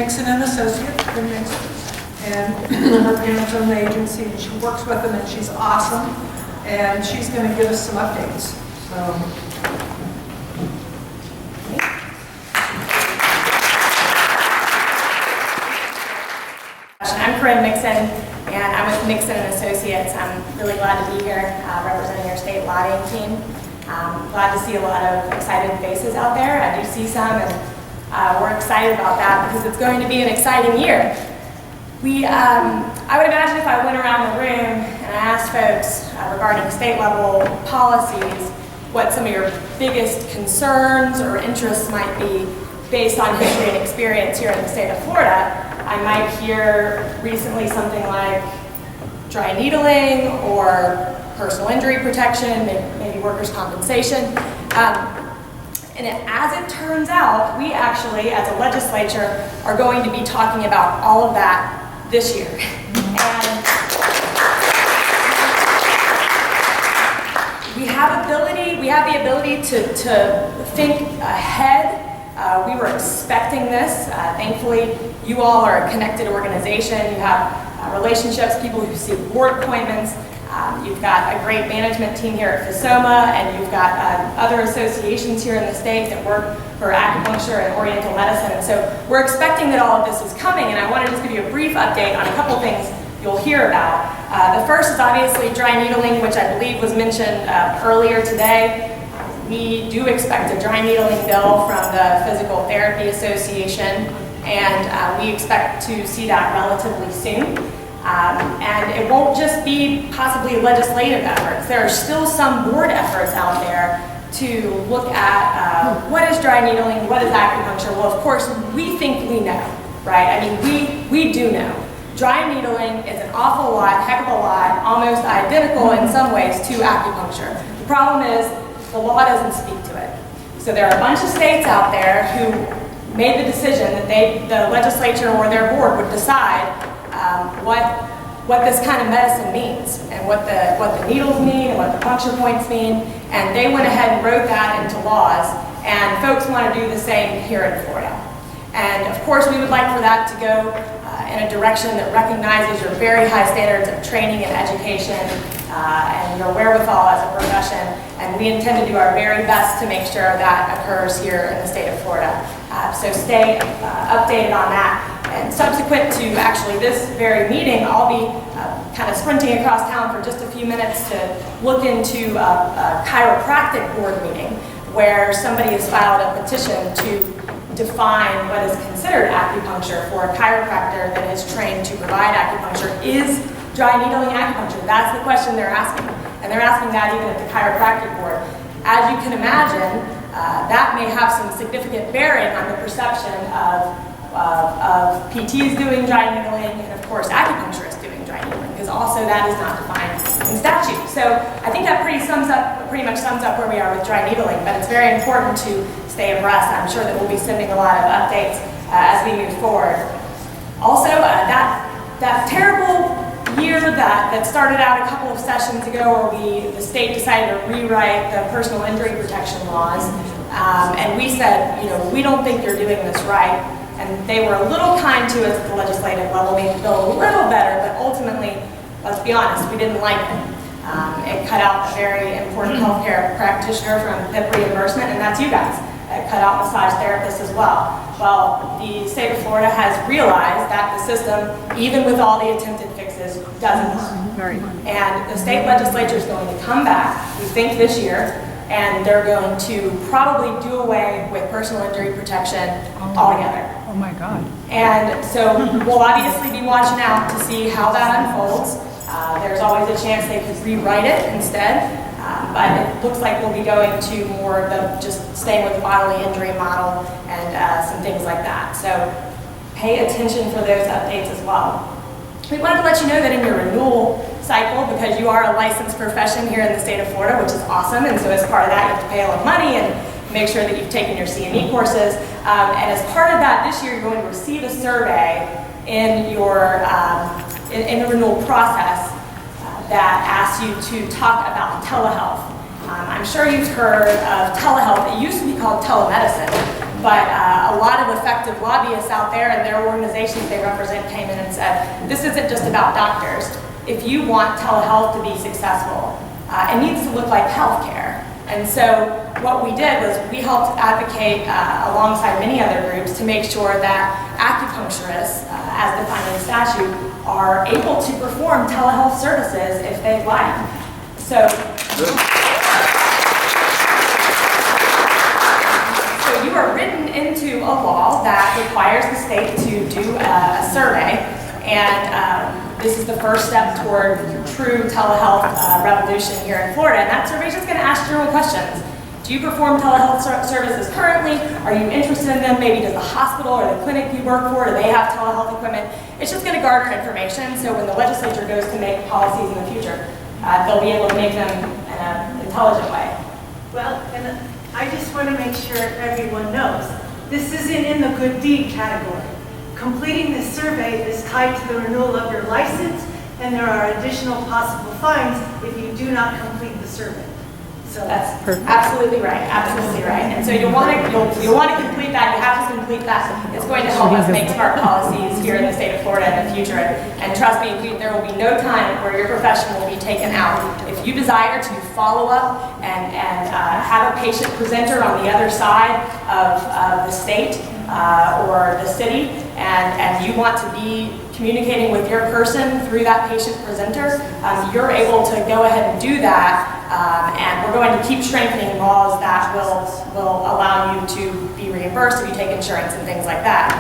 Mixon and Associates, Corinne Mixon, and her parents own the agency, and she works with them, and she's awesome. And she's going to give us some updates. I'm Corinne Mixon, and I'm with Mixon and Associates. I'm really glad to be here representing your state lobbying team. Glad to see a lot of excited faces out there. I do see some, and we're excited about that because it's going to be an exciting year. I would imagine if I went around the room and I asked folks regarding state level policies what some of your biggest concerns or interests might be based on history and experience here in the state of Florida, I might hear recently something like dry needling or personal injury protection, maybe workers' compensation. And as it turns out, we actually, as a legislature, are going to be talking about all of that this year. And we have the ability to think ahead. We were expecting this. Thankfully, you all are a connected organization. You have relationships, people who seek board appointments. You've got a great management team here at FSOMA, and you've got other associations here in the state that work for acupuncture and oriental medicine. And so we're expecting that all of this is coming, and I want to just give you a brief update on a couple things you'll hear about. The first is obviously dry needling, which I believe was mentioned earlier today. We do expect a dry needling bill from the Physical Therapy Association, and we expect to see that relatively soon. And it won't just be possibly legislative efforts. There are still some board efforts out there to look at what is dry needling, what is acupuncture. Well, of course, we think we know, right? I mean, we do know. Dry needling is an awful lot, heck of a lot, almost identical in some ways to acupuncture. The problem is the law doesn't speak to it. So there are a bunch of states out there who made the decision that the legislature or their board would decide what this kind of medicine means and what the needles mean and what the puncture points mean, and they went ahead and wrote that into laws, and folks want to do the same here in Florida. And of course we would like for that to go in a direction that recognizes your very high standards of training and education and your wherewithal as a profession, and we intend to do our very best to make sure that occurs here in the state of Florida. So stay updated on that. And subsequent to actually this very meeting, I'll be kind of sprinting across town for just a few minutes to look into a chiropractic board meeting where somebody has filed a petition to define what is considered acupuncture for a chiropractor that is trained to provide acupuncture. Is dry needling acupuncture? That's the question they're asking. And they're asking that even at the chiropractic board. As you can imagine, that may have some significant bearing on the perception of PTs doing dry needling, and of course acupuncturists doing dry needling, because also that is not defined in statute. So I think that pretty much sums up where we are with dry needling, but it's very important to stay abreast. I'm sure that we'll be sending a lot of updates as we move forward. Also, that terrible year that started out a couple of sessions ago where the state decided to rewrite the personal injury protection laws, and we said, we don't think you're doing this right. And they were a little kind to us at the legislative level, made the bill a little better, but ultimately, let's be honest, we didn't like it. It cut out a very important healthcare practitioner from PIP reimbursement, and that's you guys. It cut out massage therapists as well. Well, the state of Florida has realized that the system, even with all the attempted fixes, doesn't work. And the state legislature is going to come back, we think this year, and they're going to probably do away with personal injury protection altogether. Oh my God. And so we'll obviously be watching out to see how that unfolds. There's always a chance they could rewrite it instead, but it looks like we'll be going to more of the just staying with the bodily injury model and some things like that. So pay attention for those updates as well. We wanted to let you know that in your renewal cycle, because you are a licensed profession here in the state of Florida, which is awesome, and so as part of that you have to pay a lot of money and make sure that you've taken your CME courses. And as part of that, this year you're going to receive a survey in your in the renewal process that asks you to talk about telehealth. I'm sure you've heard of telehealth. It used to be called telemedicine. but a lot of effective lobbyists out there and their organizations they represent came in and said, this isn't just about doctors. If you want telehealth to be successful, it needs to look like healthcare. And so what we did was we helped advocate alongside many other groups to make sure that acupuncturists, as defined in the statute, are able to perform telehealth services if they'd like. So you are written into a law that requires the state to do a survey, and this is the first step toward true telehealth revolution here in Florida. And that survey is just going to ask general questions. Do you perform telehealth services currently? Are you interested in them? Maybe does the hospital or the clinic you work for, do they have telehealth equipment? It's just going to garner information, so when the legislature goes to make policies in the future, they'll be able to make them in an intelligent way. Well, and I just want to make sure everyone knows, this isn't in the good deed category. Completing this survey is tied to the renewal of your license, and there are additional possible fines if you do not complete the survey. So that's absolutely right, absolutely right. And so you'll want to complete that. You have to complete that. It's going to help us make smart policies here in the state of Florida in the future. And trust me, there will be no time where your profession will be taken out. If you desire to follow up and have a patient presenter on the other side of the state or the city, and you want to be communicating with your person through that patient presenter, you're able to go ahead and do that. And we're going to keep strengthening laws that will allow you to be reimbursed if you take insurance and things like that.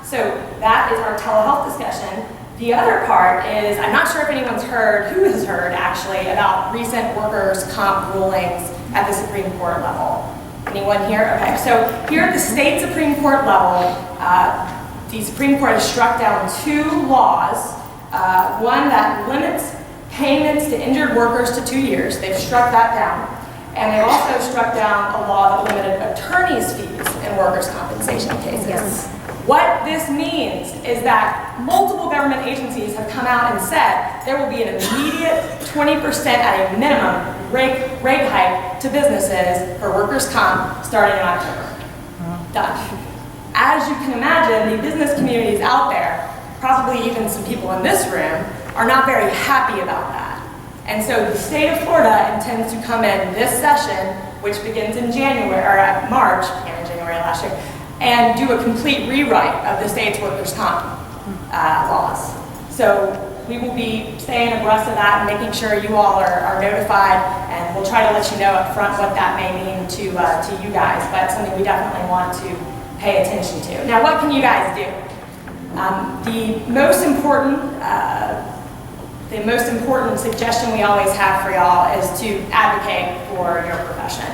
So that is our telehealth discussion. The other part is, I'm not sure if anyone's heard, who has heard actually, about recent workers' comp rulings at the Supreme Court level. Anyone here? Okay, so here at the state Supreme Court level, the Supreme Court has struck down two laws. One that limits payments to injured workers to 2 years. They've struck that down. And they've also struck down a law that limited attorney's fees in workers' compensation cases. Yes. What this means is that multiple government agencies have come out and said there will be an immediate 20% at a minimum rate hike to businesses for workers' comp starting in October. Done. As you can imagine, the business communities out there, probably even some people in this room, are not very happy about that. And so the state of Florida intends to come in this session, which begins in January, or March, in January last year, and do a complete rewrite of the state's workers' comp laws. So we will be staying abreast of that and making sure you all are notified, and we'll try to let you know up front what that may mean to you guys, but something we definitely want to pay attention to. Now, what can you guys do? The most important suggestion we always have for y'all is to advocate for your profession.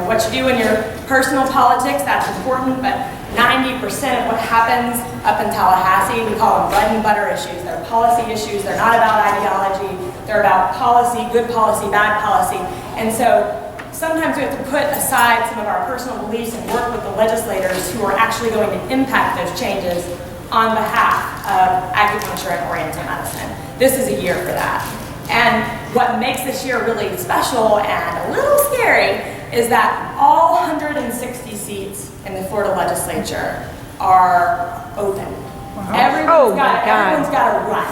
What you do in your personal politics, that's important, but 90% of what happens up in Tallahassee, we call them bread and butter issues. They're policy issues. They're not about ideology. They're about policy, good policy, bad policy. And so sometimes we have to put aside some of our personal beliefs and work with the legislators who are actually going to impact those changes on behalf of acupuncture and oriental medicine. This is a year for that. And what makes this year really special and a little scary is that all 160 seats in the Florida legislature are open. Wow. Everyone's got to run.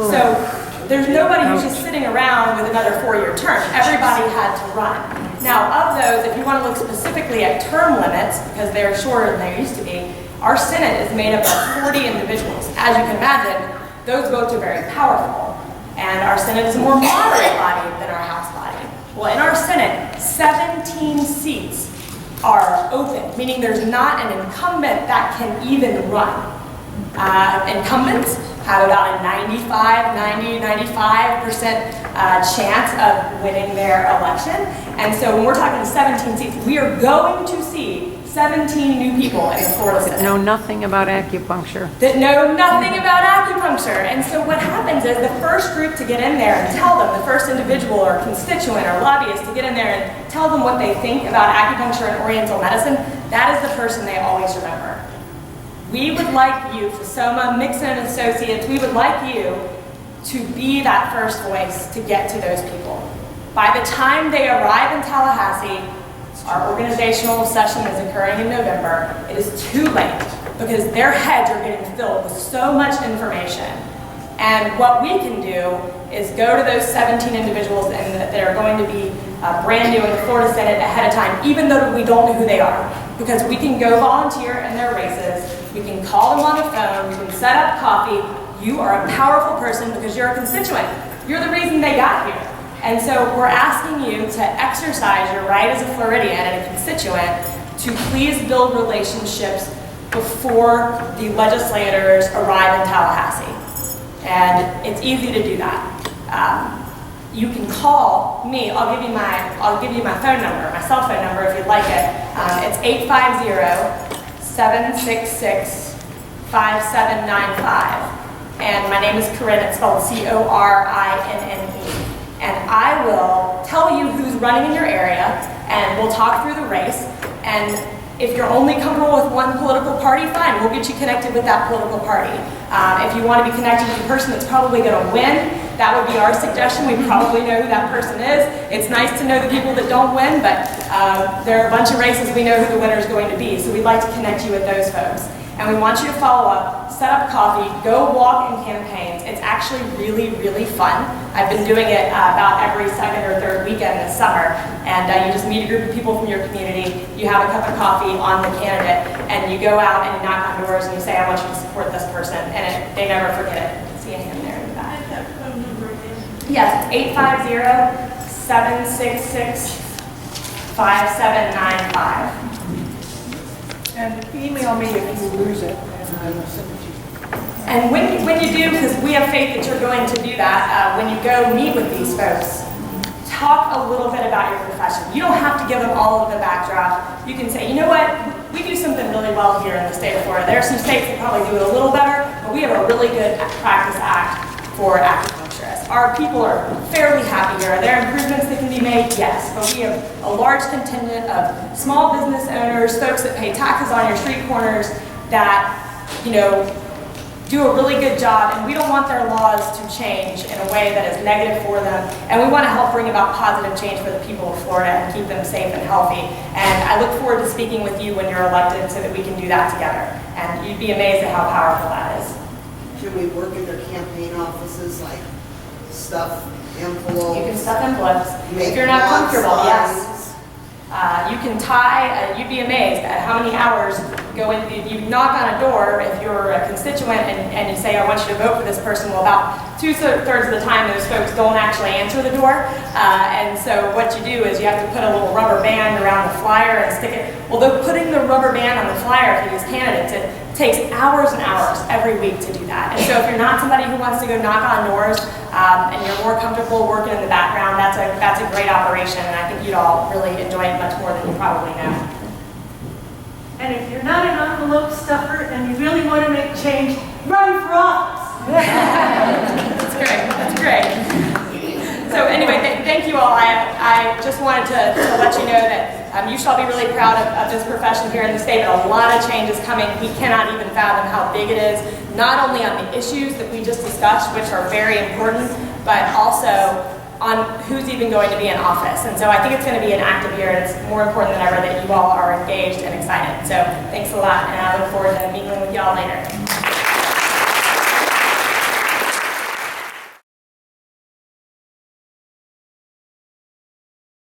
So there's nobody who's just sitting around with another 4-year term. Everybody had to run. Now, of those, if you want to look specifically at term limits, because they're shorter than they used to be, our Senate is made up of 40 individuals. As you can imagine, those votes are very powerful. And our Senate is a more moderate body than our House body. Well, in our Senate, 17 seats are open, meaning there's not an incumbent that can even run. Incumbents have about a 95% chance of winning their election. And so when we're talking 17 seats, we are going to see 17 new people in the Florida Senate. That know nothing about acupuncture. That know nothing about acupuncture. And so what happens is the first group to get in there and tell them, the first individual or constituent or lobbyist to get in there and tell them what they think about acupuncture and oriental medicine, that is the person they always remember. We would like you, FSOMA, Mixon and Associates, we would like you to be that first voice to get to those people. By the time they arrive in Tallahassee, Our organizational session is occurring in November. It is too late because their heads are getting filled with so much information. And what we can do is go to those 17 individuals and that are going to be brand new in the Florida Senate ahead of time, even though we don't know who they are. Because we can go volunteer in their races, we can call them on the phone, we can set up coffee. You are a powerful person because you're a constituent. You're the reason they got here. And so we're asking you to exercise your right as a Floridian and a constituent to please build relationships before the legislators arrive in Tallahassee. And it's easy to do that. You can call me. I'll give you my phone number, my cell phone number if you'd like it. It's 850-766-5795. And my name is Corinne. It's spelled Corinne. And I will tell you who's running in your area, and we'll talk through the race. And if you're only comfortable with one political party, fine, we'll get you connected with that political party. If you want to be connected with the person that's probably going to win, that would be our suggestion. We probably know who that person is. It's nice to know the people that don't win, but there are a bunch of races we know who the winner is going to be. So we'd like to connect you with those folks. And we want you to follow up, set up coffee, go walk in campaigns. It's actually really, really fun. I've been doing it about every second or third weekend this summer. And you just meet a group of people from your community, you have a cup of coffee on the candidate, and you go out and you knock on doors and you say, I want you to support this person. And they never forget it. See a hand there in the back. That phone number again. Yes, 850-766-5795. And email me if you lose it, and I will send it to you. And when you do, because we have faith that you're going to do that, when you go meet with these folks, talk a little bit about your profession. You don't have to give them all of the backdrop. You can say, you know what, we do something really well here in the state of Florida. There are some states that probably do it a little better, but we have a really good practice act for acupuncturists. Our people are fairly happy here. Are there improvements that can be made? Yes, but we have a large contingent of small business owners, folks that pay taxes on your street corners that, do a really good job, and we don't want their laws to change in a way that is negative for them, and we want to help bring about positive change for the people of Florida and keep them safe and healthy. And I look forward to speaking with you when you're elected so that we can do that together. And you'd be amazed at how powerful that is. Can we work in their campaign offices, like stuff envelopes? You can stuff envelopes. Make If you're not lawn comfortable, yes. signs? You can tie, you'd be amazed at how many hours go in. You knock on a door if you're a constituent and you say, I want you to vote for this person. Well, about 2/3 of the time, those folks don't actually answer the door. And so what you do is you have to put a little rubber band around the flyer and stick it. Well, though putting the rubber band on the flyer for these candidates, it takes hours and hours every week to do that. And so if you're not somebody who wants to go knock on doors and you're more comfortable working in the background, that's a great operation. And I think you'd all really enjoy it much more than you probably know. And if you're not an envelope stuffer and you really want to make change, run for office. That's great. That's great. So anyway, thank you all. I just wanted to let you know that you shall be really proud of this profession here in the state. But a lot of change is coming. We cannot even fathom how big it is, not only on the issues that we just discussed, which are very important, but also on who's even going to be in office. And so I think it's going to be an active year, and it's more important than ever that you all are engaged and excited. So thanks a lot, and I look forward to meeting with you all later.